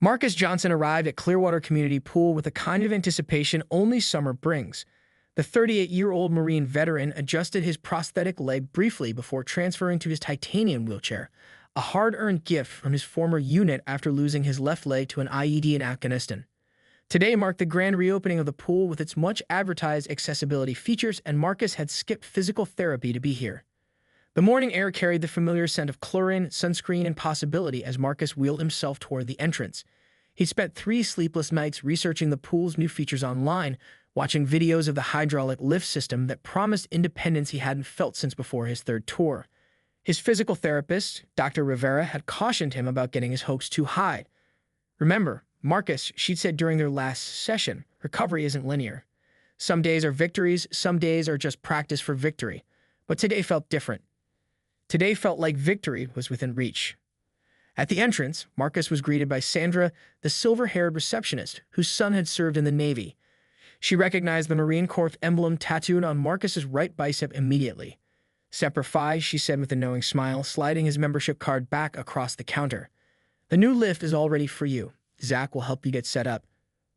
Marcus Johnson arrived at Clearwater Community Pool with the kind of anticipation only summer brings. The 38-year-old Marine veteran adjusted his prosthetic leg briefly before transferring to his titanium wheelchair, a hard-earned gift from his former unit after losing his left leg to an IED in Afghanistan. Today marked the grand reopening of the pool with its much-advertised accessibility features, and Marcus had skipped physical therapy to be here. The morning air carried the familiar scent of chlorine, sunscreen, and possibility as Marcus wheeled himself toward the entrance. He spent 3 sleepless nights researching the pool's new features online, watching videos of the hydraulic lift system that promised independence he hadn't felt since before his third tour. His physical therapist, Dr. Rivera, had cautioned him about getting his hopes too high. "Remember, Marcus," she'd said during their last session, "recovery isn't linear. Some days are victories, some days are just practice for victory." But today felt different. Today felt like victory was within reach. At the entrance, Marcus was greeted by Sandra, the silver-haired receptionist, whose son had served in the Navy. She recognized the Marine Corps emblem tattooed on Marcus's right bicep immediately. "Semper Fi," she said with a knowing smile, sliding his membership card back across the counter. "The new lift is all ready for you. Zach will help you get set up."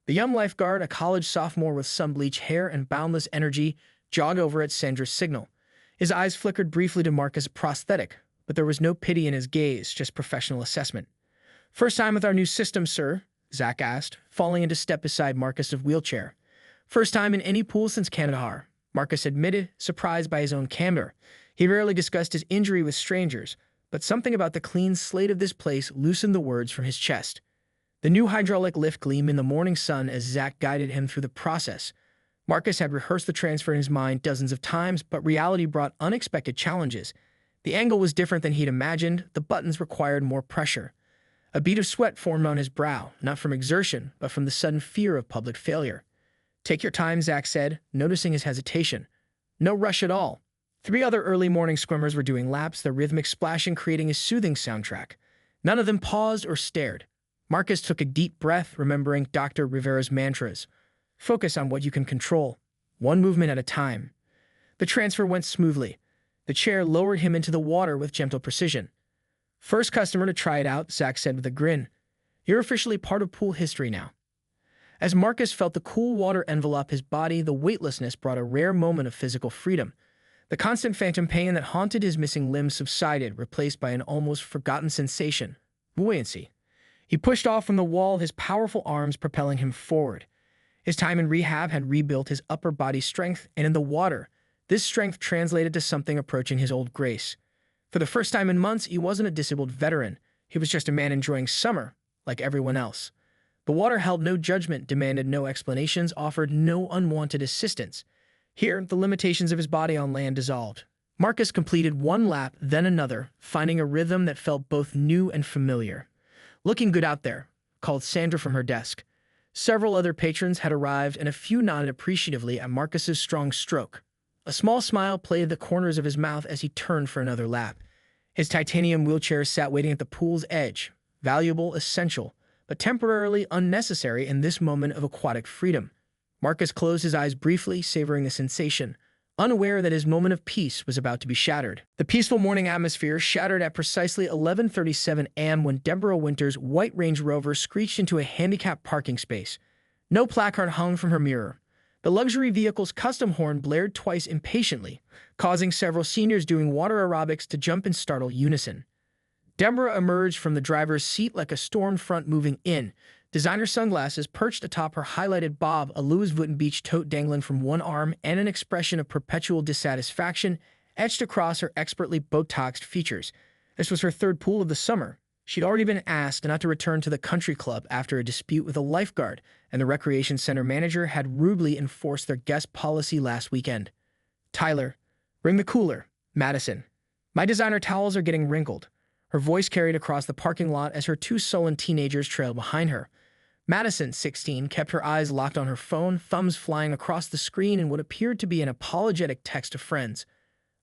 The young lifeguard, a college sophomore with sun-bleached hair and boundless energy, jogged over at Sandra's signal. His eyes flickered briefly to Marcus' prosthetic, but there was no pity in his gaze, just professional assessment. "First time with our new system, sir?" Zach asked, falling into step beside Marcus' wheelchair. "First time in any pool since Kandahar," Marcus admitted, surprised by his own candor. He rarely discussed his injury with strangers, but something about the clean slate of this place loosened the words from his chest. The new hydraulic lift gleamed in the morning sun as Zach guided him through the process. Marcus had rehearsed the transfer in his mind dozens of times, but reality brought unexpected challenges. The angle was different than he'd imagined. The buttons required more pressure. A bead of sweat formed on his brow, not from exertion, but from the sudden fear of public failure. "Take your time," Zach said, noticing his hesitation. "No rush at all." 3 other early morning swimmers were doing laps, their rhythmic splashing creating a soothing soundtrack. None of them paused or stared. Marcus took a deep breath, remembering Dr. Rivera's mantras. Focus on what you can control, one movement at a time. The transfer went smoothly. The chair lowered him into the water with gentle precision. "First customer to try it out," Zach said with a grin. "You're officially part of pool history now." As Marcus felt the cool water envelop his body, the weightlessness brought a rare moment of physical freedom. The constant phantom pain that haunted his missing limbs subsided, replaced by an almost forgotten sensation: buoyancy. He pushed off from the wall, his powerful arms propelling him forward. His time in rehab had rebuilt his upper body strength, and in the water, this strength translated to something approaching his old grace. For the first time in months, he wasn't a disabled veteran. He was just a man enjoying summer, like everyone else. The water held no judgment, demanded no explanations, offered no unwanted assistance. Here, the limitations of his body on land dissolved. Marcus completed one lap, then another, finding a rhythm that felt both new and familiar. "Looking good out there," called Sandra from her desk. Several other patrons had arrived, and a few nodded appreciatively at Marcus's strong stroke. A small smile played at the corners of his mouth as he turned for another lap. His titanium wheelchair sat waiting at the pool's edge, valuable, essential, but temporarily unnecessary in this moment of aquatic freedom. Marcus closed his eyes briefly, savoring the sensation, unaware that his moment of peace was about to be shattered. The peaceful morning atmosphere shattered at precisely 11:37 a.m. when Deborah Winter's white Range Rover screeched into a handicapped parking space. No placard hung from her mirror. The luxury vehicle's custom horn blared twice impatiently, causing several seniors doing water aerobics to jump in startled unison. Deborah emerged from the driver's seat like a storm front moving in, designer sunglasses perched atop her highlighted bob, a Louis Vuitton beach tote dangling from one arm, and an expression of perpetual dissatisfaction etched across her expertly Botoxed features. This was her third pool of the summer. She'd already been asked not to return to the country club after a dispute with a lifeguard, and the recreation center manager had rudely enforced their guest policy last weekend. "Tyler, bring the cooler." "Madison, my designer towels are getting wrinkled." Her voice carried across the parking lot as her 2 sullen teenagers trailed behind her. Madison, 16, kept her eyes locked on her phone, thumbs flying across the screen in what appeared to be an apologetic text to friends.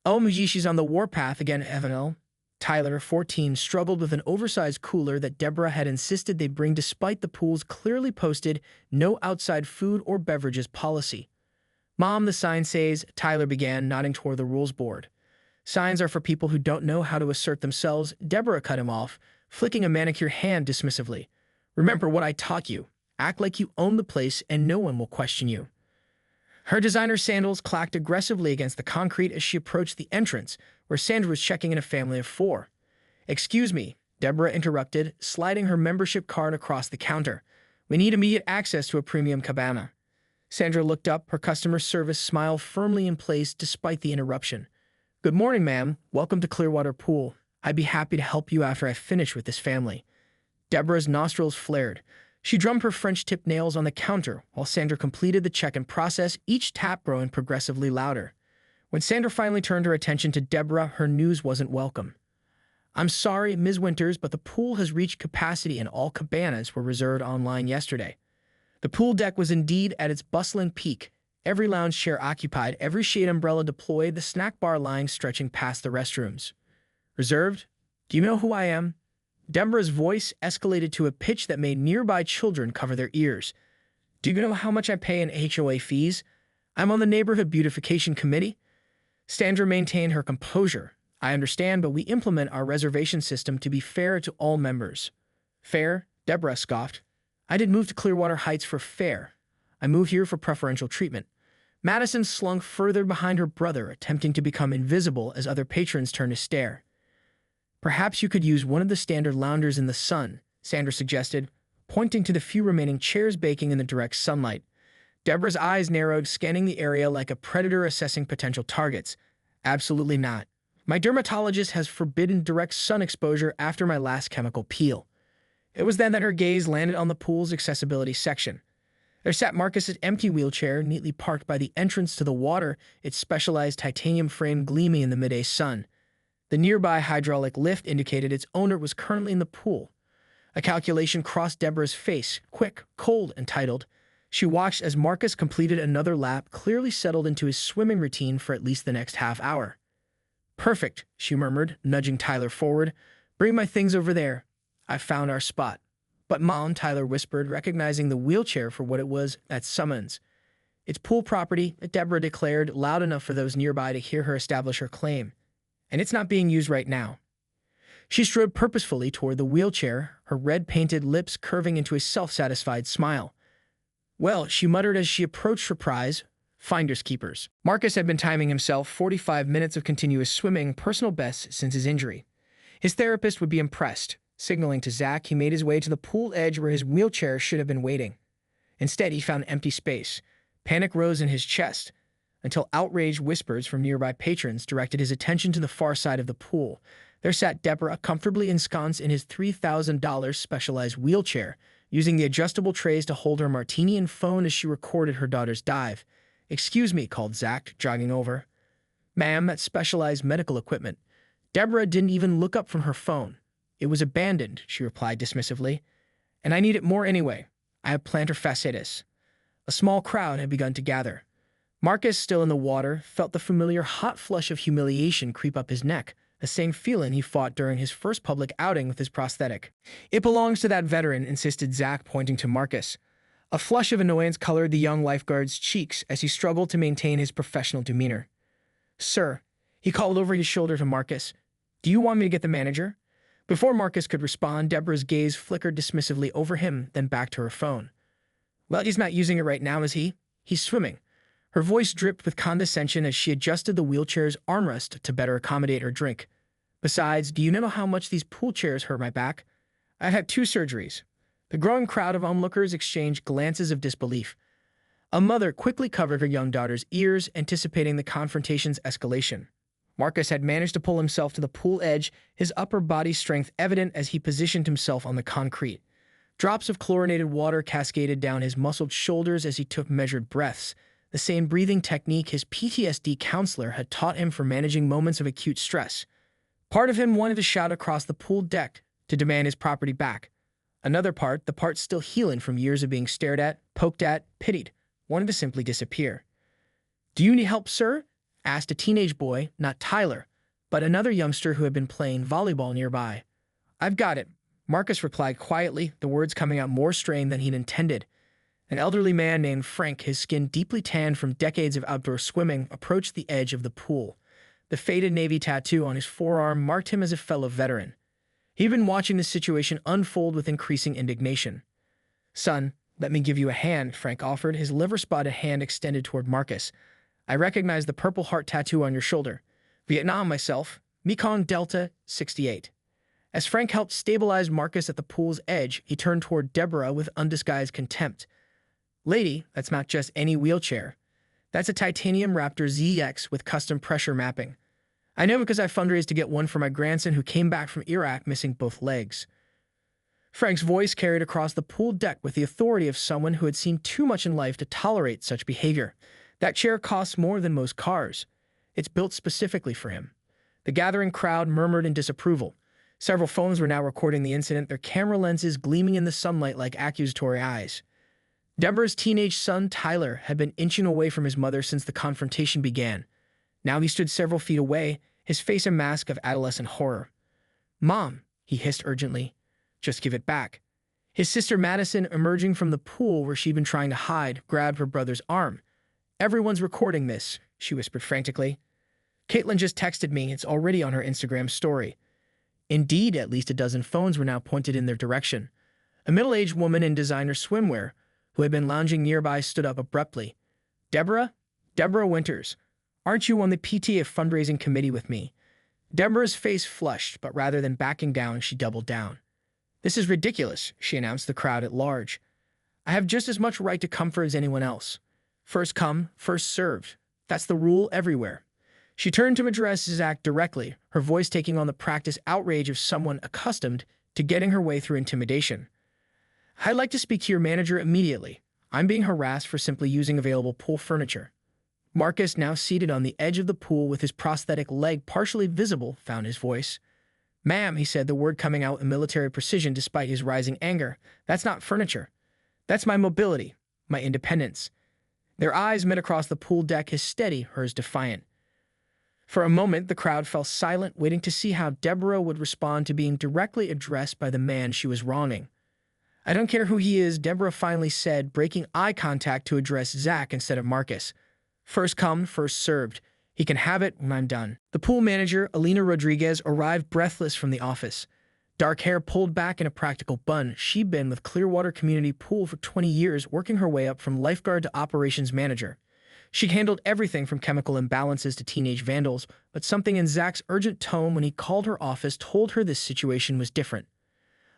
"Oh, Muji, she's on the warpath again, Evanel." Tyler, 14, struggled with an oversized cooler that Deborah had insisted they bring despite the pool's clearly posted no outside food or beverages policy. "Mom, the sign says," Tyler began, nodding toward the rules board. "Signs are for people who don't know how to assert themselves," Deborah cut him off, flicking a manicured hand dismissively. Remember what I taught you. Act like you own the place and no one will question you. Her designer sandals clacked aggressively against the concrete as she approached the entrance, where Sandra was checking in a family of 4. "Excuse me," Deborah interrupted, sliding her membership card across the counter. "We need immediate access to a premium cabana." Sandra looked up, her customer service smile firmly in place despite the interruption. "Good morning, ma'am. Welcome to Clearwater Pool. I'd be happy to help you after I finish with this family." Deborah's nostrils flared. She drummed her French-tipped nails on the counter while Sandra completed the check-in process, each tap growing progressively louder. When Sandra finally turned her attention to Deborah, her news wasn't welcome. "I'm sorry, Ms. Winters, but the pool has reached capacity and all cabanas were reserved online yesterday." The pool deck was indeed at its bustling peak, every lounge chair occupied, every shade umbrella deployed, the snack bar line stretching past the restrooms. "Reserved? Do you know who I am?" Deborah's voice escalated to a pitch that made nearby children cover their ears. "Do you know how much I pay in HOA fees? I'm on the Neighborhood Beautification Committee." Sandra maintained her composure. "I understand, but we implement our reservation system to be fair to all members." "Fair?" Deborah scoffed. "I didn't move to Clearwater Heights for fair. I moved here for preferential treatment." Madison slunk further behind her brother, attempting to become invisible as other patrons turned to stare. "Perhaps you could use one of the standard loungers in the sun," Sandra suggested, pointing to the few remaining chairs baking in the direct sunlight. Deborah's eyes narrowed, scanning the area like a predator assessing potential targets. "Absolutely not. My dermatologist has forbidden direct sun exposure after my last chemical peel." It was then that her gaze landed on the pool's accessibility section. There sat Marcus's empty wheelchair, neatly parked by the entrance to the water, its specialized titanium frame gleaming in the midday sun. The nearby hydraulic lift indicated its owner was currently in the pool. A calculation crossed Deborah's face, quick, cold, and titled. She watched as Marcus completed another lap, clearly settled into his swimming routine for at least the next half hour. "Perfect," she murmured, nudging Tyler forward. "Bring my things over there. I've found our spot." "But Mom," Tyler whispered, recognizing the wheelchair for what it was at summons. "It's pool property," Deborah declared, loud enough for those nearby to hear her establish her claim. "And it's not being used right now." She strode purposefully toward the wheelchair, her red-painted lips curving into a self-satisfied smile. "Well," she muttered as she approached her prize, finders keepers. Marcus had been timing himself 45 minutes of continuous swimming, personal best since his injury. His therapist would be impressed. Signaling to Zach, he made his way to the pool edge where his wheelchair should have been waiting. Instead, he found empty space. Panic rose in his chest, until outraged whispers from nearby patrons directed his attention to the far side of the pool. There sat Deborah, comfortably ensconced in his $3,000 specialized wheelchair, using the adjustable trays to hold her martini and phone as she recorded her daughter's dive. "Excuse me," called Zach, jogging over. "Ma'am, that's specialized medical equipment." Deborah didn't even look up from her phone. "It was abandoned," she replied dismissively. "And I need it more anyway. I have plantar fasciitis." A small crowd had begun to gather. Marcus, still in the water, felt the familiar hot flush of humiliation creep up his neck, the same feeling he fought during his first public outing with his prosthetic. "It belongs to that veteran," insisted Zach, pointing to Marcus. A flush of annoyance colored the young lifeguard's cheeks as he struggled to maintain his professional demeanor. "Sir," he called over his shoulder to Marcus, "do you want me to get the manager?" Before Marcus could respond, Deborah's gaze flickered dismissively over him, then back to her phone. "Well, he's not using it right now, is he? He's swimming." Her voice dripped with condescension as she adjusted the wheelchair's armrest to better accommodate her drink. "Besides, do you know how much these pool chairs hurt my back? I've had 2 surgeries." The growing crowd of onlookers exchanged glances of disbelief. A mother quickly covered her young daughter's ears, anticipating the confrontation's escalation. Marcus had managed to pull himself to the pool edge, his upper body strength evident as he positioned himself on the concrete. Drops of chlorinated water cascaded down his muscled shoulders as he took measured breaths, the same breathing technique his PTSD counselor had taught him for managing moments of acute stress. Part of him wanted to shout across the pool deck to demand his property back. Another part, the part still healing from years of being stared at, poked at, pitied, wanted to simply disappear. "Do you need help, sir?" asked a teenage boy, not Tyler, but another youngster who had been playing volleyball nearby. "I've got it," Marcus replied quietly, the words coming out more strained than he'd intended. An elderly man named Frank, his skin deeply tanned from decades of outdoor swimming, approached the edge of the pool. The faded navy tattoo on his forearm marked him as a fellow veteran. He'd been watching the situation unfold with increasing indignation. "Son, let me give you a hand," Frank offered, his liver-spotted hand extended toward Marcus. "I recognize the purple heart tattoo on your shoulder. Vietnam myself, Mekong Delta 68. As Frank helped stabilize Marcus at the pool's edge, he turned toward Deborah with undisguised contempt. "Lady, that's not just any wheelchair. That's a titanium Raptor ZX with custom pressure mapping. I know because I fundraised to get one for my grandson who came back from Iraq missing both legs." Frank's voice carried across the pool deck with the authority of someone who had seen too much in life to tolerate such behavior. "That chair costs more than most cars. It's built specifically for him." The gathering crowd murmured in disapproval. Several phones were now recording the incident, their camera lenses gleaming in the sunlight like accusatory eyes. Deborah's teenage son, Tyler, had been inching away from his mother since the confrontation began. Now he stood several feet away, his face a mask of adolescent horror. "Mom," he hissed urgently, "just give it back." His sister Madison, emerging from the pool where she'd been trying to hide, grabbed her brother's arm. "Everyone's recording this," she whispered frantically. "Caitlin just texted me. It's already on her Instagram story." Indeed, at least a dozen phones were now pointed in their direction. A middle-aged woman in designer swimwear, who had been lounging nearby, stood up abruptly. "Deborah? Deborah Winters. Aren't you on the PTA fundraising committee with me?" Deborah's face flushed, but rather than backing down, she doubled down. "This is ridiculous," she announced to the crowd at large. "I have just as much right to comfort as anyone else. First come, first served. That's the rule everywhere." She turned to address Zach directly, her voice taking on the practiced outrage of someone accustomed to getting her way through intimidation. "I'd like to speak to your manager immediately. I'm being harassed for simply using available pool furniture." Marcus, now seated on the edge of the pool with his prosthetic leg partially visible, found his voice. "Ma'am," he said, the word coming out in military precision despite his rising anger, "that's not furniture. That's my mobility, my independence." Their eyes met across the pool deck, his steady, hers defiant. For a moment, the crowd fell silent, waiting to see how Deborah would respond to being directly addressed by the man she was wronging. "I don't care who he is," Deborah finally said, breaking eye contact to address Zach instead of Marcus. "First come, first served. He can have it when I'm done." The pool manager, Alina Rodriguez, arrived breathless from the office. Dark hair pulled back in a practical bun, she'd been with Clearwater Community Pool for 20 years, working her way up from lifeguard to operations manager. She'd handled everything from chemical imbalances to teenage vandals, but something in Zach's urgent tone when he called her office told her this situation was different.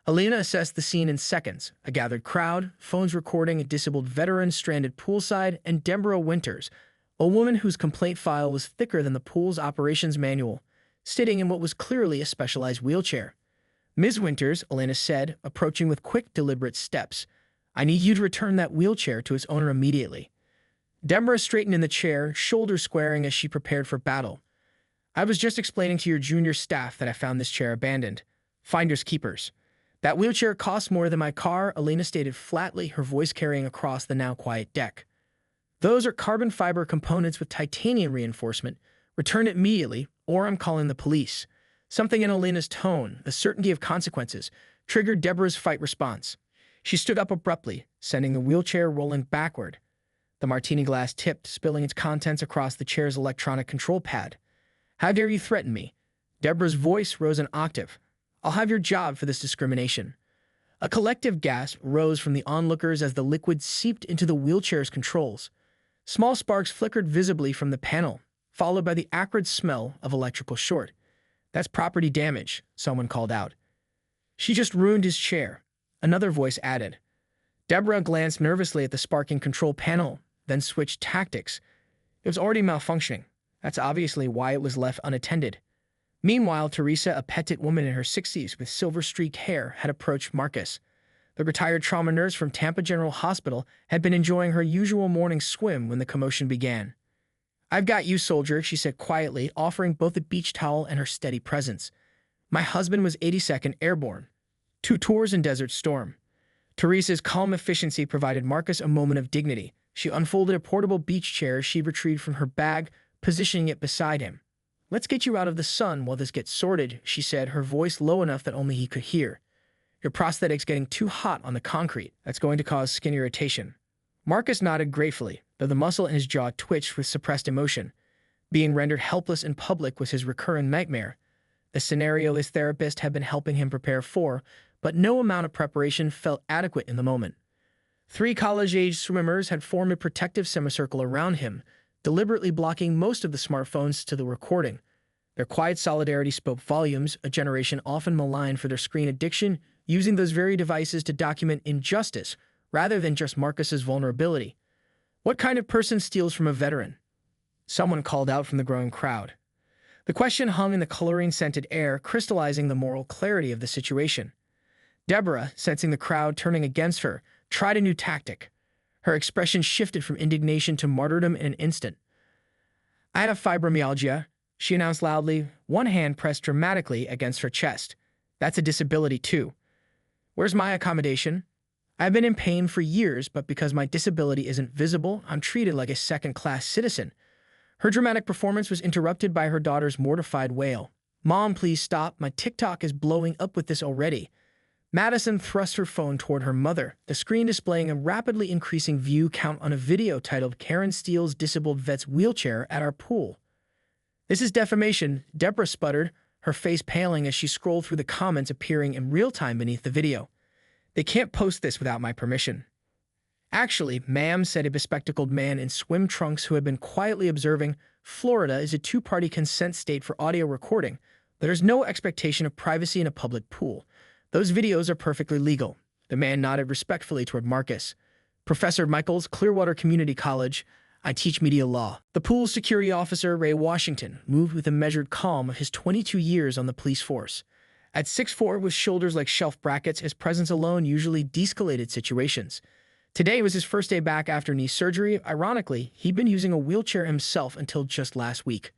Alina assessed the scene in seconds. A gathered crowd, phones recording a disabled veteran stranded poolside, and Deborah Winters, a woman whose complaint file was thicker than the pool's operations manual, sitting in what was clearly a specialized wheelchair. "Ms. Winters," Alina said, approaching with quick, deliberate steps, "I need you to return that wheelchair to its owner immediately." Deborah straightened in the chair, shoulders squaring as she prepared for battle. "I was just explaining to your junior staff that I found this chair abandoned. Finders keepers. That wheelchair costs more than my car," Alina stated flatly, her voice carrying across the now quiet deck. "Those are carbon fiber components with titanium reinforcement. Return it immediately, or I'm calling the police." Something in Alina's tone, the certainty of consequences, triggered Deborah's fight response. She stood up abruptly, sending the wheelchair rolling backward. The martini glass tipped, spilling its contents across the chair's electronic control pad. "How dare you threaten me?" Deborah's voice rose an octave. "I'll have your job for this discrimination." A collective gasp rose from the onlookers as the liquid seeped into the wheelchair's controls. Small sparks flickered visibly from the panel, followed by the acrid smell of electrical short. "That's property damage," someone called out. "She just ruined his chair," another voice added. Deborah glanced nervously at the sparking control panel, then switched tactics. It was already malfunctioning. That's obviously why it was left unattended. Meanwhile, Teresa, a petite woman in her 60s with silver-streaked hair, had approached Marcus. The retired trauma nurse from Tampa General Hospital had been enjoying her usual morning swim when the commotion began. "I've got you, soldier," she said quietly, offering both a beach towel and her steady presence. "My husband was 82nd Airborne. 2 tours in Desert Storm." Teresa's calm efficiency provided Marcus a moment of dignity. She unfolded a portable beach chair she retrieved from her bag, positioning it beside him. "Let's get you out of the sun while this gets sorted," she said, her voice low enough that only he could hear. "Your prosthetic's getting too hot on the concrete. That's going to cause skin irritation." Marcus nodded gratefully, though the muscle in his jaw twitched with suppressed emotion. Being rendered helpless in public was his recurring nightmare. a scenario his therapist had been helping him prepare for, but no amount of preparation felt adequate in the moment. 3 college-age swimmers had formed a protective semicircle around him, deliberately blocking most of the smartphones to the recording. Their quiet solidarity spoke volumes, a generation often maligned for their screen addiction, using those very devices to document injustice rather than just Marcus's vulnerability. What kind of person steals from a veteran? Someone called out from the growing crowd. The question hung in the chlorine-scented air, crystallizing the moral clarity of the situation. Deborah, sensing the crowd turning against her, tried a new tactic. Her expression shifted from indignation to martyrdom in an instant. "I have fibromyalgia," she announced loudly, one hand pressed dramatically against her chest. "That's a disability, too. Where's my accommodation? I've been in pain for years, but because my disability isn't visible, I'm treated like a second-class citizen." Her dramatic performance was interrupted by her daughter's mortified wail. "Mom, please stop. My TikTok is blowing up with this already." Madison thrust her phone toward her mother, the screen displaying a rapidly increasing view count on a video titled "Karen Steals Disabled Vet's Wheelchair at Our Pool." "This is defamation," Deborah sputtered, her face paling as she scrolled through the comments appearing in real time beneath the video. "They can't post this without my permission." "Actually, ma'am," said a bespectacled man in swim trunks who had been quietly observing, "Florida is a 2-party consent state for audio recording. There's no expectation of privacy in a public pool. Those videos are perfectly legal." The man nodded respectfully toward Marcus. "Professor Michaels, Clearwater Community College. I teach media law." The pool's security officer, Ray Washington, moved with the measured calm of his 22 years on the police force. At 6'4", with shoulders like shelf brackets, his presence alone usually de-escalated situations. Today was his first day back after knee surgery. Ironically, he'd been using a wheelchair himself until just last week.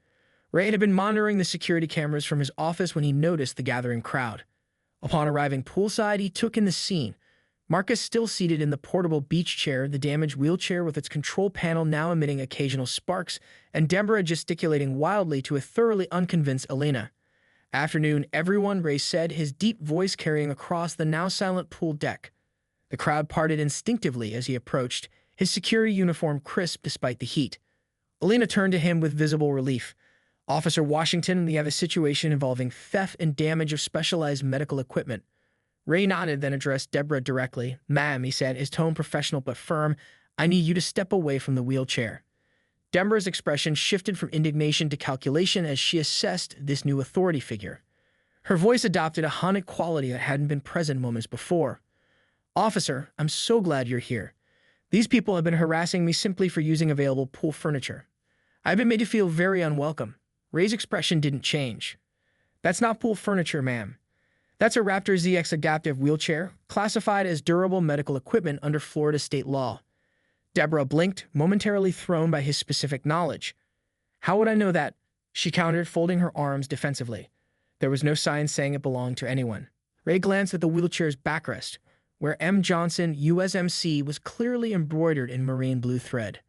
Ray had been monitoring the security cameras from his office when he noticed the gathering crowd. Upon arriving poolside, he took in the scene. Marcus still seated in the portable beach chair, the damaged wheelchair with its control panel now emitting occasional sparks, and Deborah gesticulating wildly to a thoroughly unconvinced Elena. "Afternoon, everyone," Ray said, his deep voice carrying across the now silent pool deck. The crowd parted instinctively as he approached, his security uniform crisp despite the heat. Elena turned to him with visible relief. "Officer Washington, we have a situation involving theft and damage of specialized medical equipment." Ray nodded, then addressed Deborah directly. "Ma'am," he said, his tone professional but firm, "I need you to step away from the wheelchair." Deborah's expression shifted from indignation to calculation as she assessed this new authority figure. Her voice adopted a haunted quality that hadn't been present moments before. "Officer, I'm so glad you're here. These people have been harassing me simply for using available pool furniture. I've been made to feel very unwelcome." Ray's expression didn't change. "That's not pool furniture, ma'am. That's a Raptor ZX adaptive wheelchair, classified as durable medical equipment under Florida state law." Deborah blinked, momentarily thrown by his specific knowledge. "How would I know that?" she countered, folding her arms defensively. There was no sign saying it belonged to anyone. Ray glanced at the wheelchair's backrest, where M. Johnson, USMC, was clearly embroidered in marine blue thread.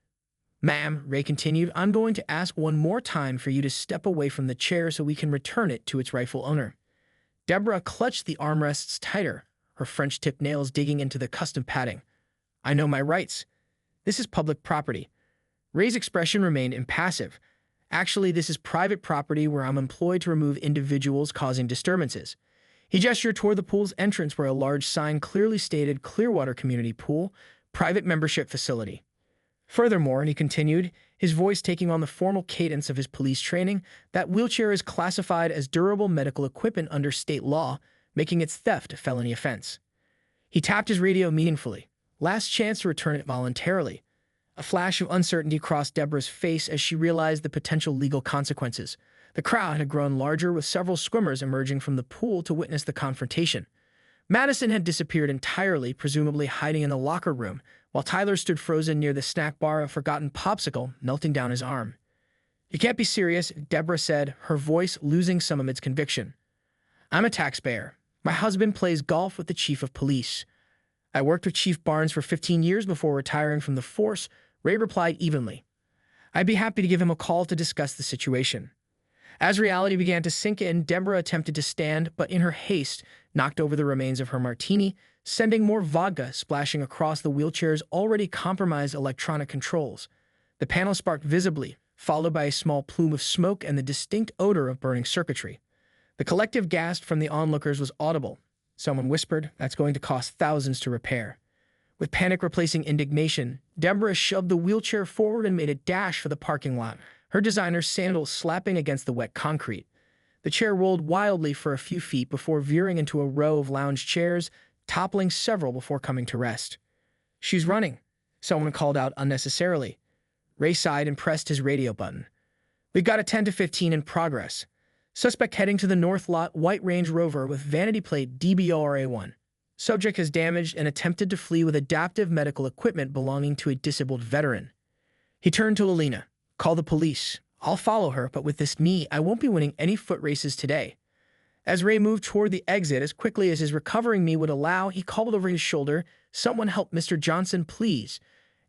"Ma'am," Ray continued, "I'm going to ask one more time for you to step away from the chair so we can return it to its rightful owner." Deborah clutched the armrests tighter, her French-tipped nails digging into the custom padding. "I know my rights. This is public property." Ray's expression remained impassive. "Actually, this is private property where I'm employed to remove individuals causing disturbances." He gestured toward the pool's entrance where a large sign clearly stated Clearwater Community Pool, private membership facility. "Furthermore," and he continued, his voice taking on the formal cadence of his police training, "that wheelchair is classified as durable medical equipment under state law, making its theft a felony offense." He tapped his radio meaningfully. Last chance to return it voluntarily. A flash of uncertainty crossed Deborah's face as she realized the potential legal consequences. The crowd had grown larger, with several swimmers emerging from the pool to witness the confrontation. Madison had disappeared entirely, presumably hiding in the locker room, while Tyler stood frozen near the snack bar, a forgotten popsicle melting down his arm. "You can't be serious," Deborah said, her voice losing some of its conviction. "I'm a taxpayer. My husband plays golf with the chief of police. I worked with Chief Barnes for 15 years before retiring from the force," Ray replied evenly. "I'd be happy to give him a call to discuss the situation." As reality began to sink in, Deborah attempted to stand, but in her haste, knocked over the remains of her martini, sending more vodka splashing across the wheelchair's already compromised electronic controls. The panel sparked visibly, followed by a small plume of smoke and the distinct odor of burning circuitry. The collective gasp from the onlookers was audible. Someone whispered, "That's going to cost thousands to repair." With panic replacing indignation, Deborah shoved the wheelchair forward and made a dash for the parking lot, her designer sandals slapping against the wet concrete. The chair rolled wildly for a few feet before veering into a row of lounge chairs, toppling several before coming to rest. "She's running," someone called out unnecessarily. Ray sighed and pressed his radio button. "We've got a 10 to 15 in progress. Suspect heading to the north lot, white Range Rover with vanity plate DBORA1. Subject has damaged and attempted to flee with adaptive medical equipment belonging to a disabled veteran." He turned to Alina. "Call the police. I'll follow her, but with this knee, I won't be winning any foot races today." As Ray moved toward the exit as quickly as his recovering knee would allow, he called over his shoulder, "Someone help Mr. Johnson, please,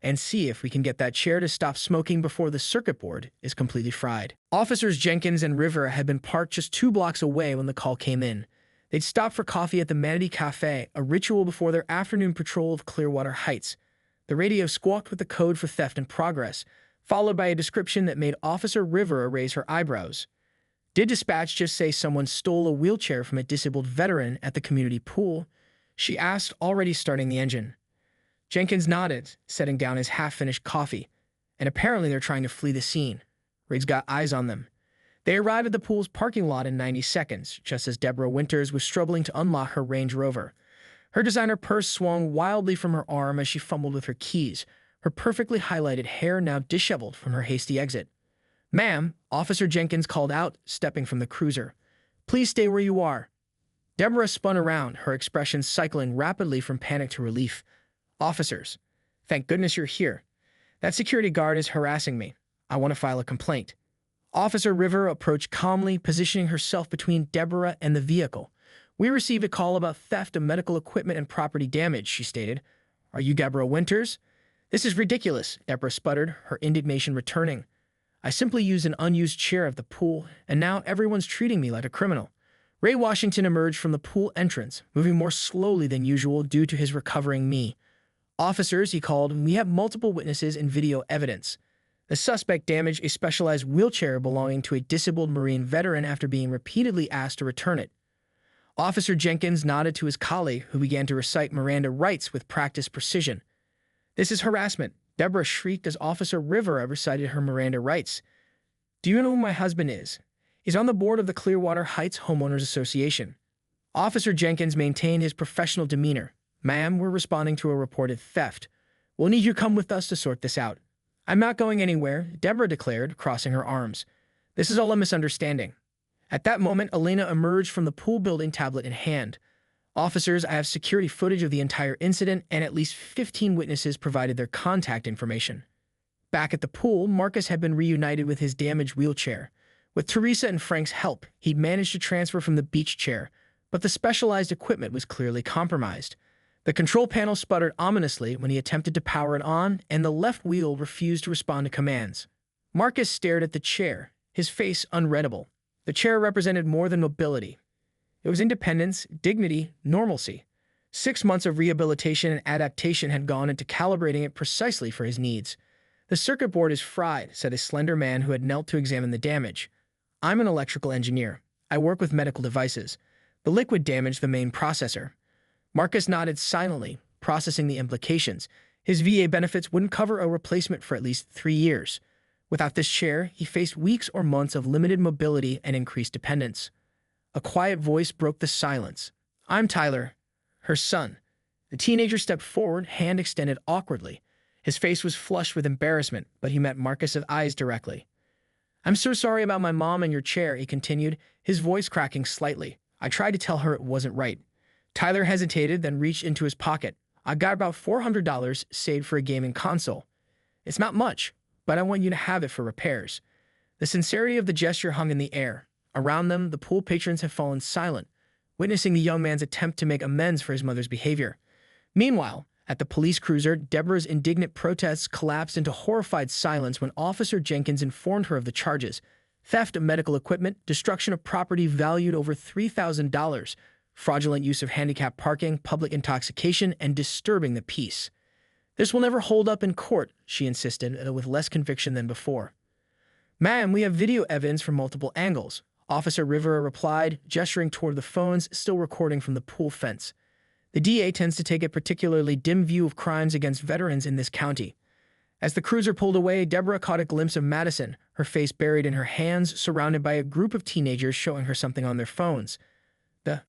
and see if we can get that chair to stop smoking before the circuit board is completely fried." Officers Jenkins and Rivera had been parked just 2 blocks away when the call came in. They'd stopped for coffee at the Manatee Cafe, a ritual before their afternoon patrol of Clearwater Heights. The radio squawked with the code for theft in progress, followed by a description that made Officer Rivera raise her eyebrows. Did dispatch just say someone stole a wheelchair from a disabled veteran at the community pool? She asked, already starting the engine. Jenkins nodded, setting down his half-finished coffee. And apparently they're trying to flee the scene. Riggs got eyes on them. They arrived at the pool's parking lot in 90 seconds, just as Deborah Winters was struggling to unlock her Range Rover. Her designer purse swung wildly from her arm as she fumbled with her keys, her perfectly highlighted hair now disheveled from her hasty exit. "Ma'am," Officer Jenkins called out, stepping from the cruiser. "Please stay where you are." Deborah spun around, her expression cycling rapidly from panic to relief. "Officers, thank goodness you're here. That security guard is harassing me. I want to file a complaint." Officer River approached calmly, positioning herself between Deborah and the vehicle. "We received a call about theft of medical equipment and property damage," she stated. "Are you Deborah Winters?" "This is ridiculous," Deborah sputtered, her indignation returning. "I simply used an unused chair at the pool, and now everyone's treating me like a criminal." Ray Washington emerged from the pool entrance, moving more slowly than usual due to his recovering knee. "Officers," he called, "we have multiple witnesses and video evidence. The suspect damaged a specialized wheelchair belonging to a disabled Marine veteran after being repeatedly asked to return it." Officer Jenkins nodded to his colleague, who began to recite Miranda rights with practiced precision. "This is harassment," Deborah shrieked as Officer Rivera recited her Miranda rights. "Do you know who my husband is? He's on the board of the Clearwater Heights Homeowners Association." Officer Jenkins maintained his professional demeanor. "Ma'am, we're responding to a reported theft. We'll need you to come with us to sort this out." "I'm not going anywhere," Deborah declared, crossing her arms. "This is all a misunderstanding." At that moment, Elena emerged from the pool building, tablet in hand. "Officers, I have security footage of the entire incident, and at least 15 witnesses provided their contact information." Back at the pool, Marcus had been reunited with his damaged wheelchair. With Teresa and Frank's help, he'd managed to transfer from the beach chair, but the specialized equipment was clearly compromised. The control panel sputtered ominously when he attempted to power it on, and the left wheel refused to respond to commands. Marcus stared at the chair, his face unreadable. The chair represented more than mobility. It was independence, dignity, normalcy. 6 months of rehabilitation and adaptation had gone into calibrating it precisely for his needs. "The circuit board is fried," said a slender man who had knelt to examine the damage. "I'm an electrical engineer. I work with medical devices. The liquid damaged the main processor." Marcus nodded silently, processing the implications. His VA benefits wouldn't cover a replacement for at least 3 years. Without this chair, he faced weeks or months of limited mobility and increased dependence. A quiet voice broke the silence. "I'm Tyler, her son." The teenager stepped forward, hand extended awkwardly. His face was flushed with embarrassment, but he met Marcus's eyes directly. "I'm so sorry about my mom and your chair," he continued, his voice cracking slightly. "I tried to tell her it wasn't right." Tyler hesitated, then reached into his pocket. "I got about $400 saved for a gaming console. It's not much, but I want you to have it for repairs." The sincerity of the gesture hung in the air. Around them, the pool patrons had fallen silent, witnessing the young man's attempt to make amends for his mother's behavior. Meanwhile, at the police cruiser, Deborah's indignant protests collapsed into horrified silence when Officer Jenkins informed her of the charges: theft of medical equipment, destruction of property valued over $3,000, fraudulent use of handicapped parking, public intoxication, and disturbing the peace. "This will never hold up in court," she insisted, with less conviction than before. "Ma'am, we have video evidence from multiple angles." Officer Rivera replied, gesturing toward the phones still recording from the pool fence. The DA tends to take a particularly dim view of crimes against veterans in this county. As the cruiser pulled away, Deborah caught a glimpse of Madison, her face buried in her hands, surrounded by a group of teenagers showing her something on their phones. The